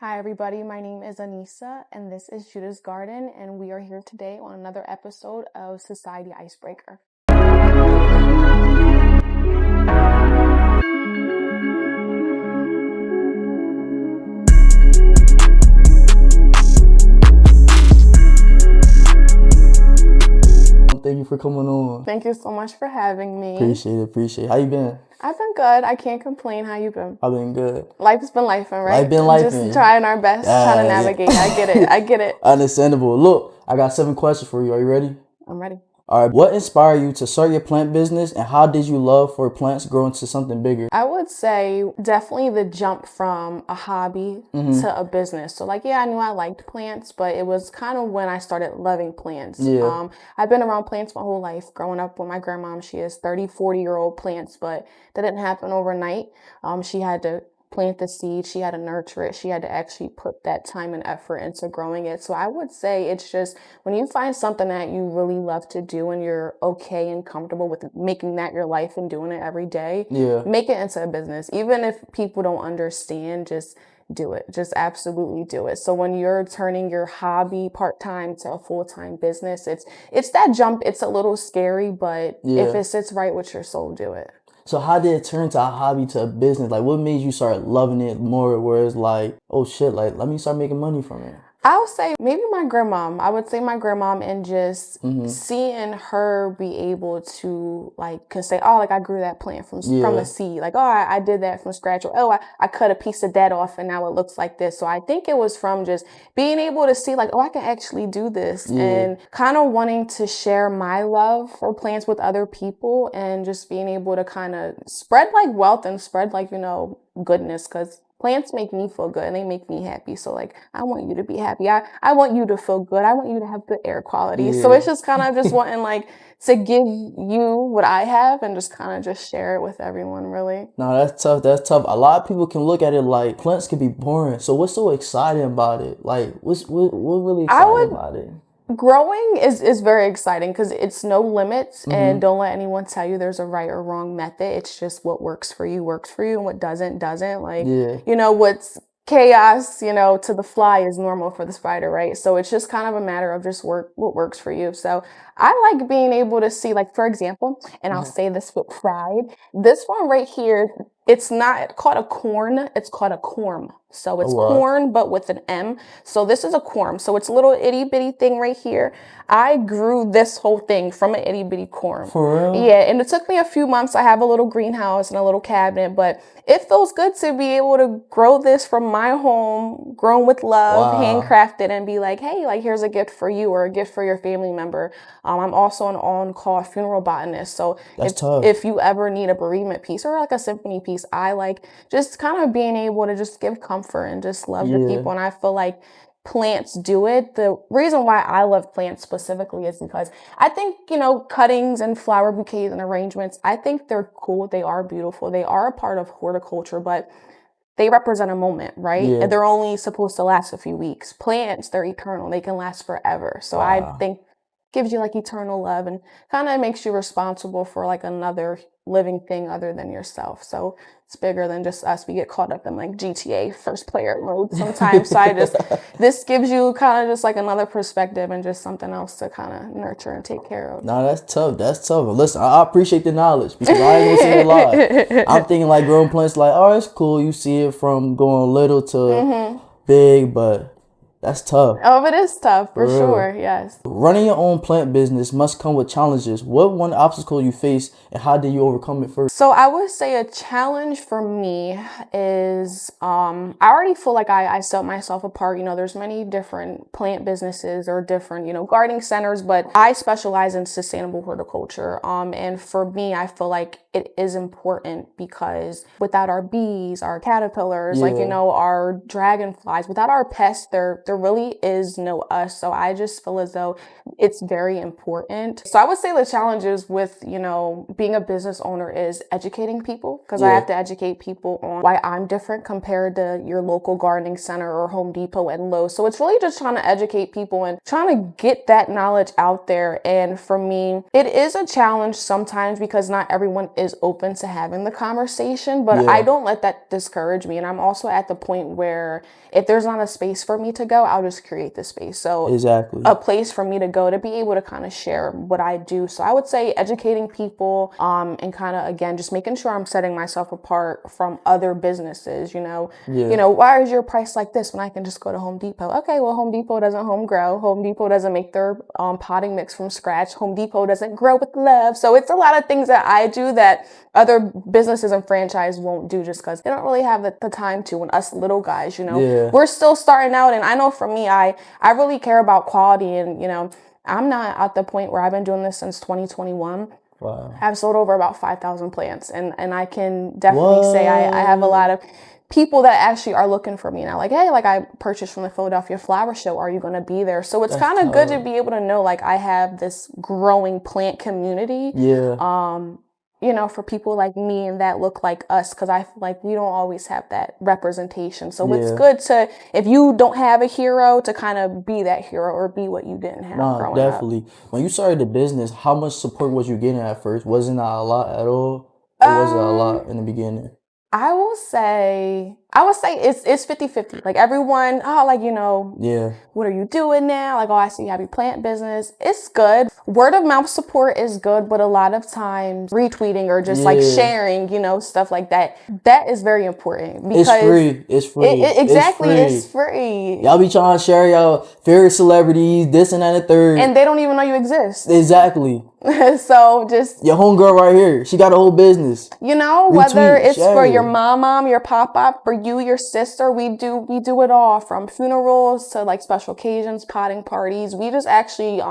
Hi everybody, my name is Anissa and this is Judah's Garden, and we are here today on another episode of Society Icebreaker. Thank you for coming on. Thank you so much for having me. Appreciate it. How you been? I've been good. I can't complain. How you been? I've been good. Life's been lifing, right? Life been lifing. Just trying our best, trying to navigate. Yeah. I get it. Understandable. Look, I got 7 questions for you. Are you ready? I'm ready. All right. What inspired you to start your plant business, and how did you love for plants grow into something bigger? I would say definitely the jump from a hobby to a business. So I knew I liked plants, but it was kind of when I started loving plants. Yeah. I've been around plants my whole life. Growing up with my grandmom, she has 30, 40-year-old plants, but that didn't happen overnight. She had to plant the seed, she had to nurture it, she had to actually put that time and effort into growing it. So I would say it's just when you find something that you really love to do and you're okay and comfortable with making that your life and doing it every day, make it into a business. Even if people don't understand, just do it. Just absolutely do it. So when you're turning your hobby part-time to a full-time business, it's that jump. It's a little scary, but if it sits right with your soul, do it. So how did it turn to a hobby to a business? Like, what made you start loving it more, where it's like, oh shit, like, let me start making money from it? I would say maybe my grandmom. I would say my grandmom, and just seeing her be able to can say, oh, I grew that plant from a seed. I did that from scratch. Or, oh, I cut a piece of that off and now it looks like this. So I think it was from just being able to see I can actually do this, and kind of wanting to share my love for plants with other people, and just being able to kind of spread wealth and spread goodness, because plants make me feel good and they make me happy. So I want you to be happy. I want you to feel good. I want you to have good air quality. So it's just kind of just wanting to give you what I have and just kind of just share it with everyone, really. No, that's tough. That's tough. A lot of people can look at it like plants can be boring. So what's so exciting about it? What really exciting about it? Growing is very exciting because it's no limits, and don't let anyone tell you there's a right or wrong method. It's just what works for you, and what doesn't. What's chaos, to the fly is normal for the spider, right? So it's just kind of a matter of just what works for you. So I like being able to see, for example, and I'll say this with pride, this one right here, it's not called a corn, it's called a corm. So it's corn, but with an M. So this is a corm. So it's a little itty bitty thing right here. I grew this whole thing from an itty bitty corm. For real? Yeah, and it took me a few months. I have a little greenhouse and a little cabinet, but it feels good to be able to grow this from my home, grown with love, handcrafted, and be hey, here's a gift for you or a gift for your family member. I'm also an on-call funeral botanist. So if you ever need a bereavement piece or a symphony piece, I just kind of being able to just give comfort and just love the people. And I feel plants do it. The reason why I love plants specifically is because I think, cuttings and flower bouquets and arrangements, I think they're cool. They are beautiful. They are a part of horticulture, but they represent a moment, right? And they're only supposed to last a few weeks. Plants, they're eternal. They can last forever. So I think gives you eternal love and kind of makes you responsible for another living thing other than yourself. So it's bigger than just us. We get caught up in GTA first player mode sometimes. So this gives you kind of just another perspective and just something else to kind of nurture and take care of. No, that's tough. That's tough. Listen, I appreciate the knowledge because I ain't gonna say a lot. I'm thinking growing plants oh, it's cool. You see it from going little to big, but that's tough. Oh, it is tough, for sure, yes. Running your own plant business must come with challenges. What one obstacle you face, and how did you overcome it first? So I would say a challenge for me is I already feel I set myself apart. There's many different plant businesses or different, gardening centers, but I specialize in sustainable horticulture. And for me, I feel it is important because without our bees, our caterpillars, our dragonflies, without our pests, they're there really is no us. So I just feel as though it's very important. So I would say the challenges with, being a business owner is educating people, because I have to educate people on why I'm different compared to your local gardening center or Home Depot and Lowe's. So it's really just trying to educate people and trying to get that knowledge out there. And for me, it is a challenge sometimes because not everyone is open to having the conversation, but I don't let that discourage me. And I'm also at the point where if there's not a space for me to go, I'll just create the space. So a place for me to go to be able to kind of share what I do. So I would say educating people, and kind of, again, just making sure I'm setting myself apart from other businesses. Why is your price like this when I can just go to Home Depot? Okay, well, Home Depot doesn't home grow. Home Depot doesn't make their potting mix from scratch. Home Depot doesn't grow with love. So it's a lot of things that I do that other businesses and franchise won't do just because they don't really have the time to. And us little guys, we're still starting out. And I know for me, I really care about quality. And, I'm not at the point where I've been doing this since 2021. Wow. I've sold over about 5,000 plants. And I can definitely say I have a lot of people that actually are looking for me now. Like, hey, like I purchased from the Philadelphia Flower Show. Are you going to be there? So it's kind of good to be able to know, like, I have this growing plant community. For people like me and that look like us, because I feel like we don't always have that representation. So it's good to, if you don't have a hero, to kind of be that hero or be what you didn't have growing definitely. up. When you started the business, how much support was you getting at first? Wasn't that a lot at all? Or was it a lot in the beginning? I would say it's 50-50. Like everyone, what are you doing now? Like, I see you have your plant business. It's good. Word of mouth support is good, but a lot of times retweeting or just like sharing, stuff like that. That is very important because it's free. It's free. Y'all be trying to share y'all favorite celebrities, this and that and the third. And they don't even know you exist. Exactly. So just your homegirl right here, she got a whole business. Whether it's for your mom, your papa, for you, your sister, we do it all, from funerals to like special occasions, potting parties. We just actually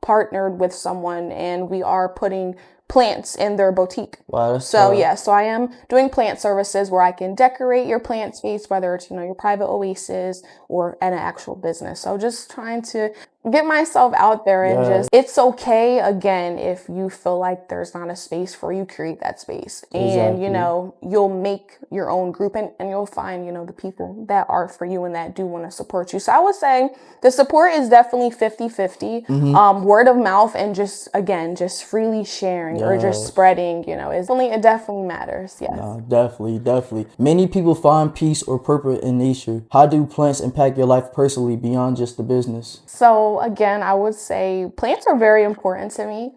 partnered with someone and we are putting plants in their boutique. Wow, so I am doing plant services where I can decorate your plant space, whether it's your private oasis or an actual business. So just trying to get myself out there and just, it's okay, again, if you feel like there's not a space for you, create that space. And you'll make your own group and you'll find the people that are for you and that do want to support you. So I would say the support is definitely 50-50. Word of mouth and just freely sharing or just spreading, it definitely matters. Yes. No, definitely. Many people find peace or purpose in nature. How do plants impact your life personally beyond just the business? So again, I would say plants are very important to me.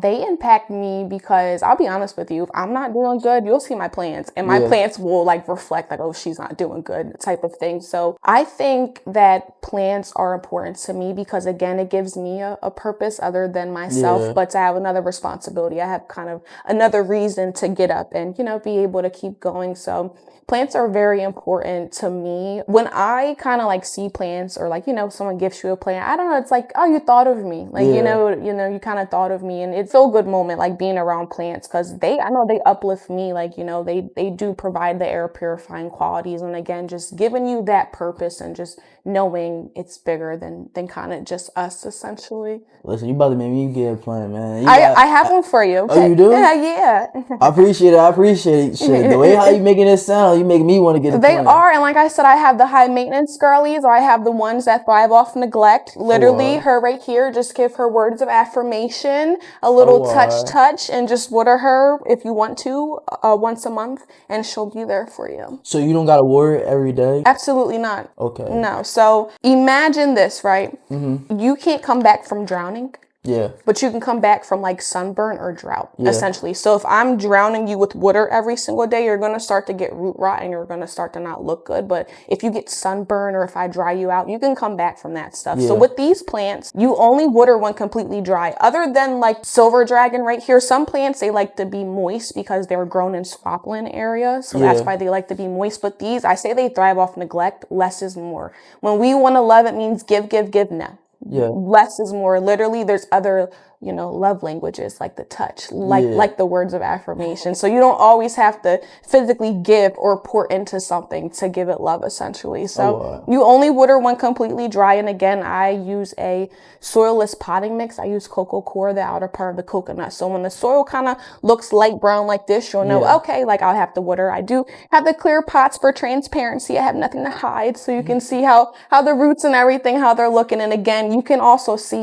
They impact me because I'll be honest with you, if I'm not doing good, you'll see my plants and my plants will like reflect like, oh, she's not doing good type of thing. So I think that plants are important to me because, again, it gives me a purpose other than myself, but to have another responsibility. I have kind of another reason to get up and, be able to keep going. So plants are very important to me. When I kind of like see plants or like, someone gives you a plant, I don't know, it's like, oh, you thought of me. Like, you kind of thought of me, and it's a feel good moment, like being around plants, because I know they uplift me. Like, they do provide the air purifying qualities. And again, just giving you that purpose and just knowing it's bigger than kind of just us, essentially. Listen, you about to make me get a plant, man. I have one for you. Oh, you do? Yeah. I appreciate it. Shit, the way how you making it sound, you make me want to get a plant. They are, and like I said, I have the high maintenance girlies, or I have the ones that thrive off neglect. Literally, her right here, just give her words of affirmation, a little touch, and just water her if you want to, once a month, and she'll be there for you. So you don't gotta water it every day? Absolutely not. Okay. No. So imagine this, right? You can't come back from drowning. Yeah. But you can come back from like sunburn or drought, essentially. So if I'm drowning you with water every single day, you're going to start to get root rot and you're going to start to not look good. But if you get sunburn or if I dry you out, you can come back from that stuff. So with these plants, you only water when completely dry. Other than like silver dragon right here, some plants, they like to be moist because they were grown in swampland area. So that's why they like to be moist. But these, I say they thrive off neglect. Less is more. When we want to love, it means give, no. Yeah. Less is more. Literally, there's other love languages, like the touch, like the words of affirmation. So you don't always have to physically give or pour into something to give it love, essentially. So you only water when completely dry. And again, I use a soilless potting mix. I use cocoa coir, the outer part of the coconut. So when the soil kind of looks light brown like this, you'll know, okay, like I'll have to water. I do have the clear pots for transparency. I have nothing to hide. So you can see how the roots and everything, how they're looking. And again, you can also see,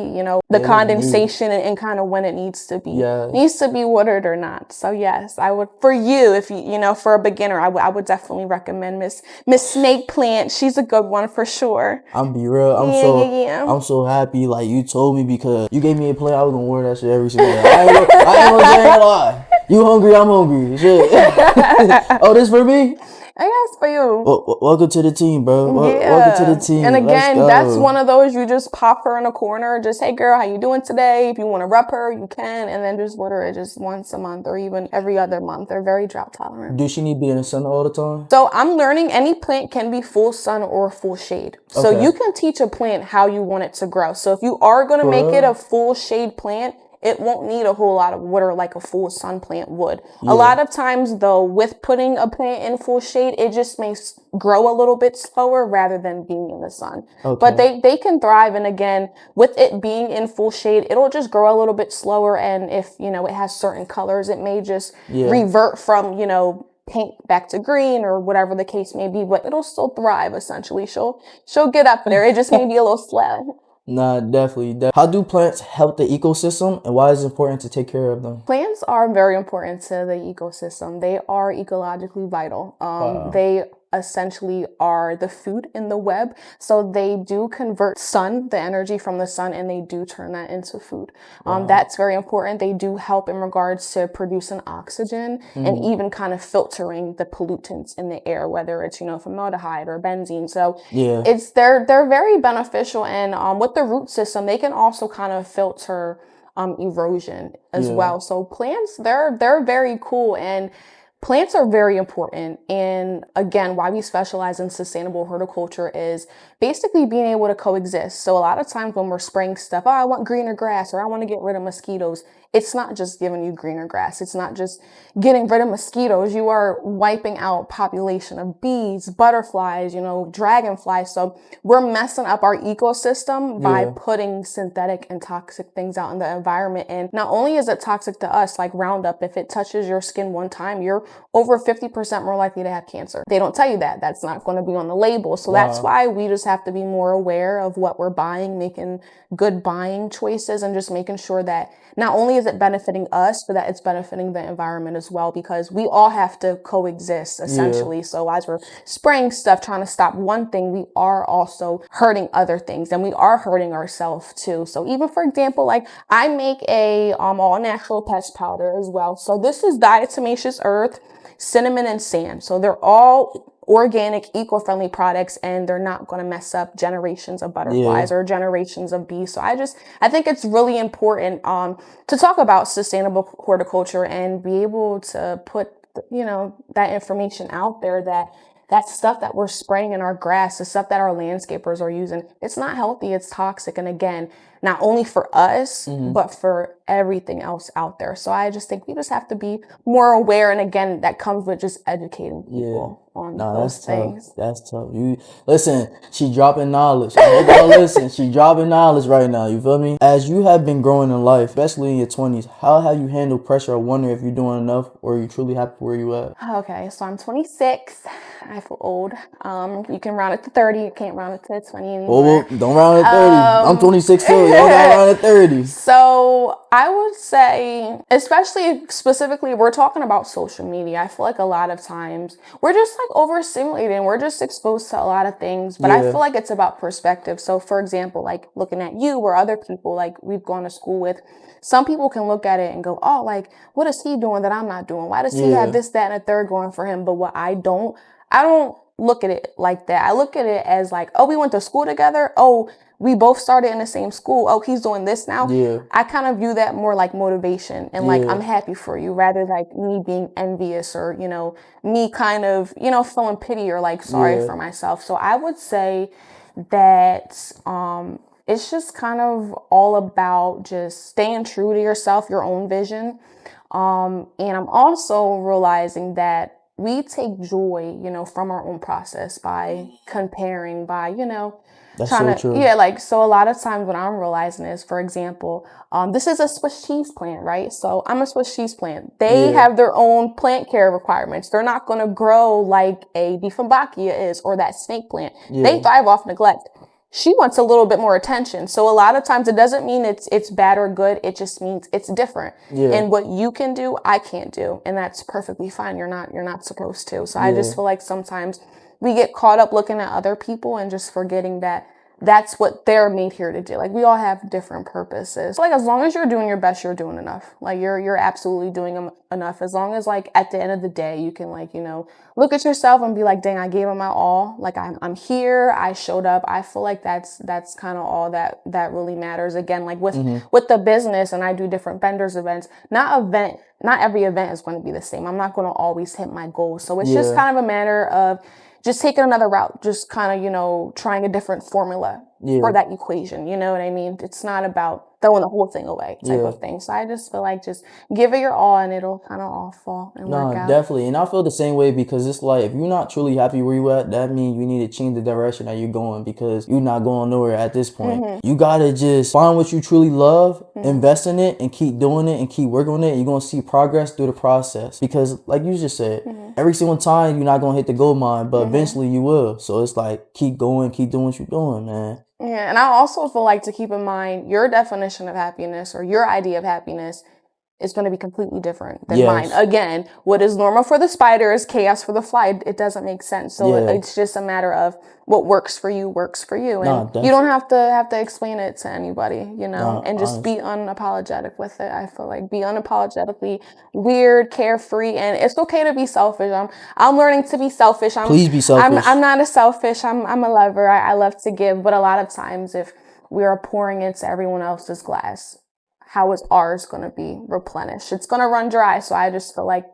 the condensation and kind of when it needs to be watered or not. So yes, I would, for you, if for a beginner, I would definitely recommend Miss Snake Plant. She's a good one for sure. I'm be real. I'm so happy. Like you told me, because you gave me a plant. I was gonna water that shit every single day. I ain't gonna say a lie. You hungry? I'm hungry. Shit. Oh, this for me? I guess for you. Welcome to the team, bro. Welcome to the team. And again, that's one of those, you just pop her in a corner. Just, hey girl, how you doing today? If you want to rep her, you can. And then just water it just once a month or even every other month. They're very drought tolerant. Do she need to be in the sun all the time? So I'm learning any plant can be full sun or full shade. So you can teach a plant how you want it to grow. So if you are going to make it a full shade plant, it won't need a whole lot of water like a full sun plant would. A lot of times, though, with putting a plant in full shade, it just may grow a little bit slower rather than being in the sun. But they can thrive. And again, with it being in full shade, it'll just grow a little bit slower. And if, it has certain colors, it may just revert from, pink back to green or whatever the case may be. But it'll still thrive, essentially. She'll get up there. It just may be a little slow. Nah, definitely. How do plants help the ecosystem, and why is it important to take care of them? Plants are very important to the ecosystem. They are ecologically vital. They essentially are the food in the web. So they do convert the energy from the sun, and they do turn that into food. That's very important. They do help in regards to producing oxygen and even kind of filtering the pollutants in the air, whether it's, formaldehyde or benzene. So they're very beneficial. And with the root system, they can also kind of filter erosion as well. So plants, they're very cool, and plants are very important. And again, why we specialize in sustainable horticulture is basically being able to coexist. So a lot of times when we're spraying stuff, oh, I want greener grass, or I want to get rid of mosquitoes. It's not just giving you greener grass. It's not just getting rid of mosquitoes. You are wiping out population of bees, butterflies, dragonflies. So we're messing up our ecosystem by putting synthetic and toxic things out in the environment. And not only is it toxic to us, like Roundup, if it touches your skin one time, you're over 50% more likely to have cancer. They don't tell you that. That's not going to be on the label. So that's why we just have to be more aware of what we're buying, making good buying choices, and just making sure that not only is it benefiting us, but that it's benefiting the environment as well, because we all have to coexist, essentially. So as we're spraying stuff, trying to stop one thing, we are also hurting other things, and we are hurting ourselves too. So even, for example, like I make a all natural pest powder as well. So this is diatomaceous earth, cinnamon, and sand. So they're all organic, eco-friendly products, and they're not going to mess up generations of butterflies or generations of bees. So I think it's really important to talk about sustainable horticulture and be able to put that information out there, that stuff that we're spraying in our grass, the stuff that our landscapers are using, it's not healthy, it's toxic. And again, not only for us, but for everything else out there. So I just think we just have to be more aware. And again, that comes with just educating people on those things. That's tough. You listen, she dropping knowledge. Listen, she dropping knowledge right now. You feel me? As you have been growing in life, especially in your 20s, how have you handled pressure? I wonder if you're doing enough, or are you truly happy where you at? Okay, so I'm 26. I feel old. You can round it to 30. You can't round it to 20 anymore. Well, don't round it to 30. I'm 26 too. Y'all got round it 30. So I would say, especially specifically, we're talking about social media. I feel like a lot of times we're just like overstimulated and we're just exposed to a lot of things. But I feel like it's about perspective. So for example, like looking at you or other people like we've gone to school with, some people can look at it and go, oh, like, what is he doing that I'm not doing? Why does he have this, that, and a third going for him? But what I don't look at it like that. I look at it as like, oh, we went to school together. Oh, we both started in the same school. Oh, he's doing this now. I kind of view that more like motivation and like, I'm happy for you, rather like me being envious or, me kind of, feeling pity or like sorry for myself. So I would say that, it's just kind of all about just staying true to yourself, your own vision. And I'm also realizing that we take joy, from our own process by comparing, by, That's trying so to, true. yeah, like, so a lot of times what I'm realizing is, for example, this is a Swiss cheese plant, right? So I'm a Swiss cheese plant. They Yeah. have their own plant care requirements. They're not going to grow like a Dieffenbachia is or that snake plant. They Yeah. thrive off neglect. She wants a little bit more attention. So a lot of times it doesn't mean it's bad or good. It just means it's different. Yeah. And what you can do, I can't do. And that's perfectly fine. You're not supposed to. So I Yeah. just feel like sometimes we get caught up looking at other people and just forgetting that that's what they're made here to do. Like, we all have different purposes. Like, as long as you're doing your best, you're doing enough. Like, you're absolutely doing enough. As long as, like, at the end of the day, you can, like, look at yourself and be like, dang, I gave it my all. Like, I'm here. I showed up. I feel like that's kind of all that really matters. Again, like with the business, and I do different vendors events. Not every event is going to be the same. I'm not going to always hit my goals. So it's just kind of a matter of just taking another route, just kind of, trying a different formula for that equation. You know what I mean? It's not about throwing the whole thing away type of thing. So I just feel like just give it your all and it'll kind of all fall and work out. Definitely. And I feel the same way, because it's like, if you're not truly happy where you at, that means you need to change the direction that you're going, because you're not going nowhere at this point. You gotta just find what you truly love, invest in it, and keep doing it and keep working on it. And you're gonna see progress through the process. Because like you just said, every single time you're not gonna hit the gold mine, but eventually you will. So it's like, keep going, keep doing what you're doing, man. Yeah, and I also feel like to keep in mind your definition of happiness or your idea of happiness is going to be completely different than mine. Again, what is normal for the spider is chaos for the fly. It doesn't make sense. So it's just a matter of what works for you works for you, and you don't have to explain it to anybody, and just be unapologetic with it. I feel like be unapologetically weird, carefree, and it's okay to be selfish. I'm learning to be selfish. Please be selfish. I'm not a selfish. I'm a lover. I love to give, but a lot of times if we are pouring into everyone else's glass, how is ours going to be replenished? It's going to run dry. So I just feel like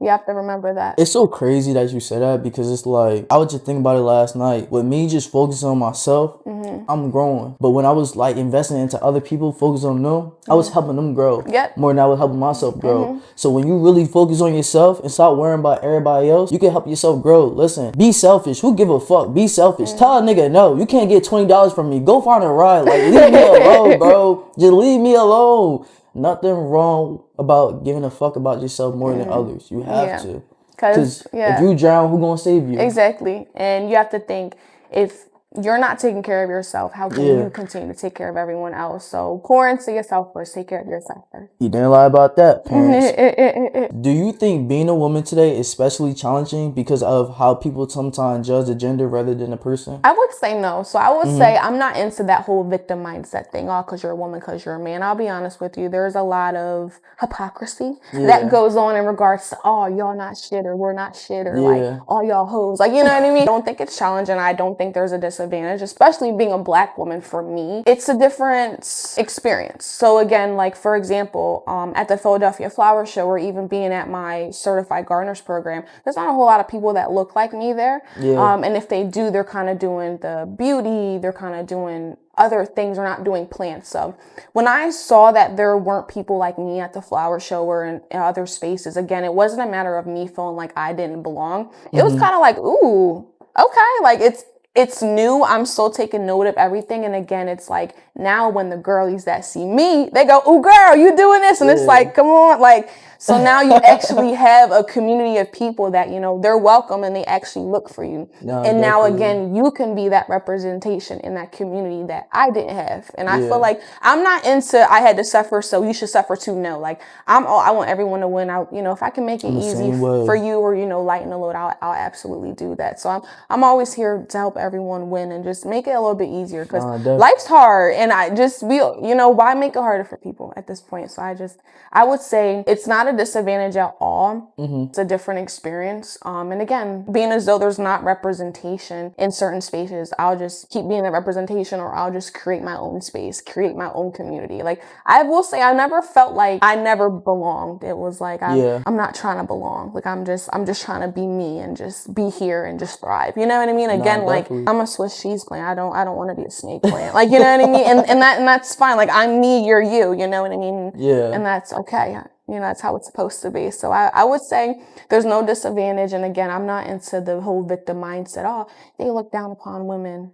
you have to remember that. It's so crazy that you said that, because it's like, I was just thinking about it last night. With me just focusing on myself, I'm growing. But when I was like investing into other people, focusing on them, I was helping them grow more than I was helping myself grow. So when you really focus on yourself and stop worrying about everybody else, you can help yourself grow. Listen, be selfish. Who give a fuck? Be selfish. Tell a nigga, no, you can't get $20 from me. Go find a ride. Like, leave me alone, bro. Just leave me alone. Nothing wrong about giving a fuck about yourself more than others. You have to. Because if you drown, who gonna save you? Exactly. And you have to think, if you're not taking care of yourself, how can you continue to take care of everyone else? So pour into yourself first. Take care of yourself first. You didn't lie about that, parents. Do you think being a woman today is especially challenging because of how people sometimes judge a gender rather than a person? I would say no. So I would say I'm not into that whole victim mindset thing. Oh, because you're a woman, because you're a man. I'll be honest with you. There's a lot of hypocrisy that goes on in regards to, oh, y'all not shit, or we're not shit, or like, all y'all hoes. Like, you know what I mean? I don't think it's challenging. I don't think there's a disadvantage, especially being a Black woman. For me, it's a different experience. So again, like, for example, at the Philadelphia Flower Show, or even being at my certified gardeners program, there's not a whole lot of people that look like me there. And if they do, they're kind of doing the beauty, they're kind of doing other things, they're not doing plants. So when I saw that there weren't people like me at the flower show or in other spaces, again, it wasn't a matter of me feeling like I didn't belong. It was kind of like, ooh, okay, like it's new. I'm still taking note of everything. And again, it's like, now when the girlies that see me, they go, ooh, girl, you doing this? And it's like, come on. Like, so now you actually have a community of people that, they're welcome and they actually look for you. And now again, you can be that representation in that community that I didn't have. And I feel like I'm not into, I had to suffer, so you should suffer too. No, like I want everyone to win out. If I can make it easy for you, or, lighten the load, I'll absolutely do that. So I'm always here to help everyone win and just make it a little bit easier, because life's hard. And I just feel, why make it harder for people at this point? So I would say it's not a disadvantage at all. It's a different experience. And again, being as though there's not representation in certain spaces, I'll just keep being the representation, or I'll just create my own space, create my own community. Like, I will say, I never felt like I never belonged. It was like, I'm not trying to belong. Like, I'm just trying to be me and just be here and just thrive. You know what I mean? Again, like, I'm a Swiss cheese plant. I don't want to be a snake plant. Like, you know what I mean? And that's fine. Like, I'm me, you're you. You know what I mean? Yeah. And that's okay. You know, that's how it's supposed to be. So I would say there's no disadvantage. And again, I'm not into the whole victim mindset. Oh, they look down upon women.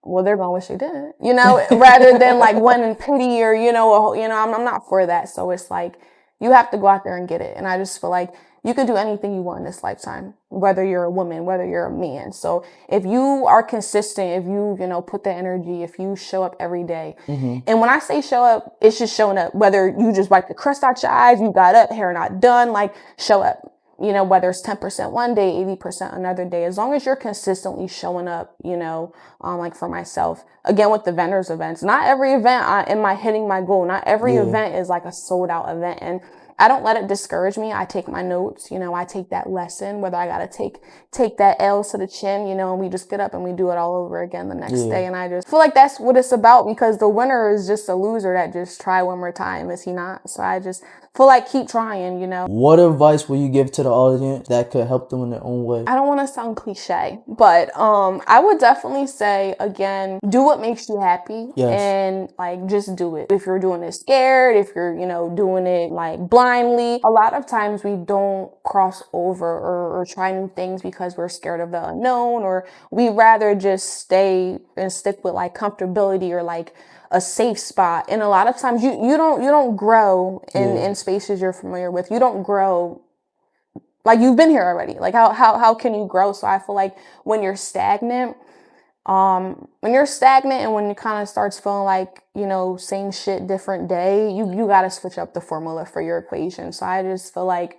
Well, they're gonna wish they didn't, you know, rather than like one in pity, or, I'm not for that. So it's like, you have to go out there and get it. And I just feel like you can do anything you want in this lifetime, whether you're a woman, whether you're a man. So if you are consistent, if you, put the energy, if you show up every day. And when I say show up, it's just showing up, whether you just wipe the crust out your eyes, you got up, hair not done, like, show up. Whether it's 10% one day, 80% another day, as long as you're consistently showing up, like for myself, again, with the vendors events, not every event am I hitting my goal. Not every event is like a sold out event. And I don't let it discourage me. I take my notes, I take that lesson, whether I got to take that L to the chin, and we just get up and we do it all over again the next day. And I just feel like that's what it's about, because the winner is just a loser that just try one more time. Is he not? So I just feel like keep trying, What advice will you give to the audience that could help them in their own way? I don't want to sound cliche, but I would definitely say, again, do what makes you happy. Yes. And like, just do it. If you're doing it scared, if you're, doing it like blindly, a lot of times we don't cross over or try new things because we're scared of the unknown, or we rather just stay and stick with like comfortability or like a safe spot. And a lot of times you don't grow in spaces you're familiar with. You don't grow like you've been here already. Like how can you grow? So I feel like when you're stagnant, and when it kind of starts feeling like, same shit, different day, you got to switch up the formula for your equation. So I just feel like,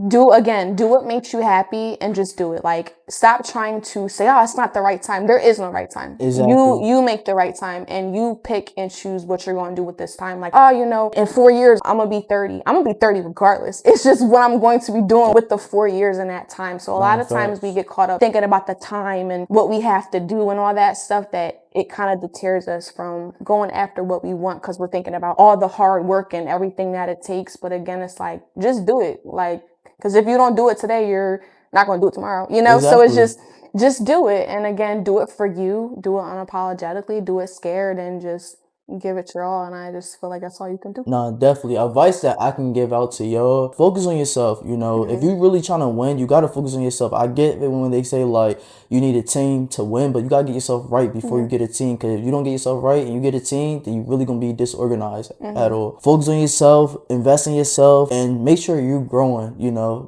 do what makes you happy and just do it. Like, stop trying to say, oh, it's not the right time. There is no right time. Exactly. You make the right time, and you pick and choose what you're going to do with this time. Like, oh, in 4 years, I'm going to be 30. I'm going to be 30 regardless. It's just what I'm going to be doing with the 4 years in that time. So a lot of times we get caught up thinking about the time and what we have to do and all that stuff, that it kind of deters us from going after what we want, because we're thinking about all the hard work and everything that it takes. But again, it's like, just do it. Like, because if you don't do it today, you're not going to do it tomorrow, Exactly. So it's just do it. And again, do it for you, do it unapologetically, do it scared, and just give it your all. And I just feel like that's all you can do. No, definitely. Advice that I can give out to y'all: focus on yourself. If you really trying to win, you got to focus on yourself. I get it when they say like you need a team to win, but you got to get yourself right before you get a team. Because if you don't get yourself right and you get a team, then you really going to be disorganized at all. Focus on yourself, invest in yourself, and make sure you're growing.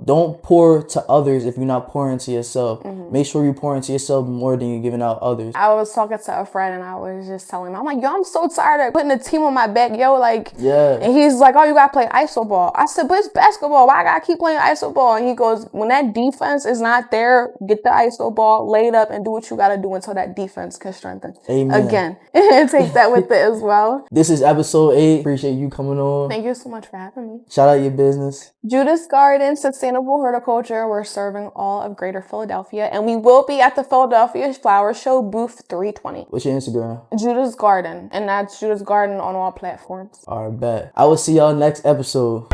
Don't pour to others if you're not pouring to yourself. Make sure you pour into yourself more than you're giving out others. I was talking to a friend and I was just telling him, I'm like, yo, I'm so tired of putting a team on my back, yo, like, and he's like, oh, you gotta play iso ball. I said, but it's basketball. Why I gotta keep playing iso ball? And he goes, when that defense is not there, get the iso ball, lay it up, and do what you gotta do until that defense can strengthen. Amen. Again, take that with it as well. This is episode 8. Appreciate you coming on. Thank you so much for having me. Shout out your business. Judas Garden Sustainable Horticulture. We're serving all of Greater Philadelphia, and we will be at the Philadelphia Flower Show booth 320. What's your Instagram? Judas Garden, and that's Judas Garden on all platforms. All right, bet. I will see y'all next episode.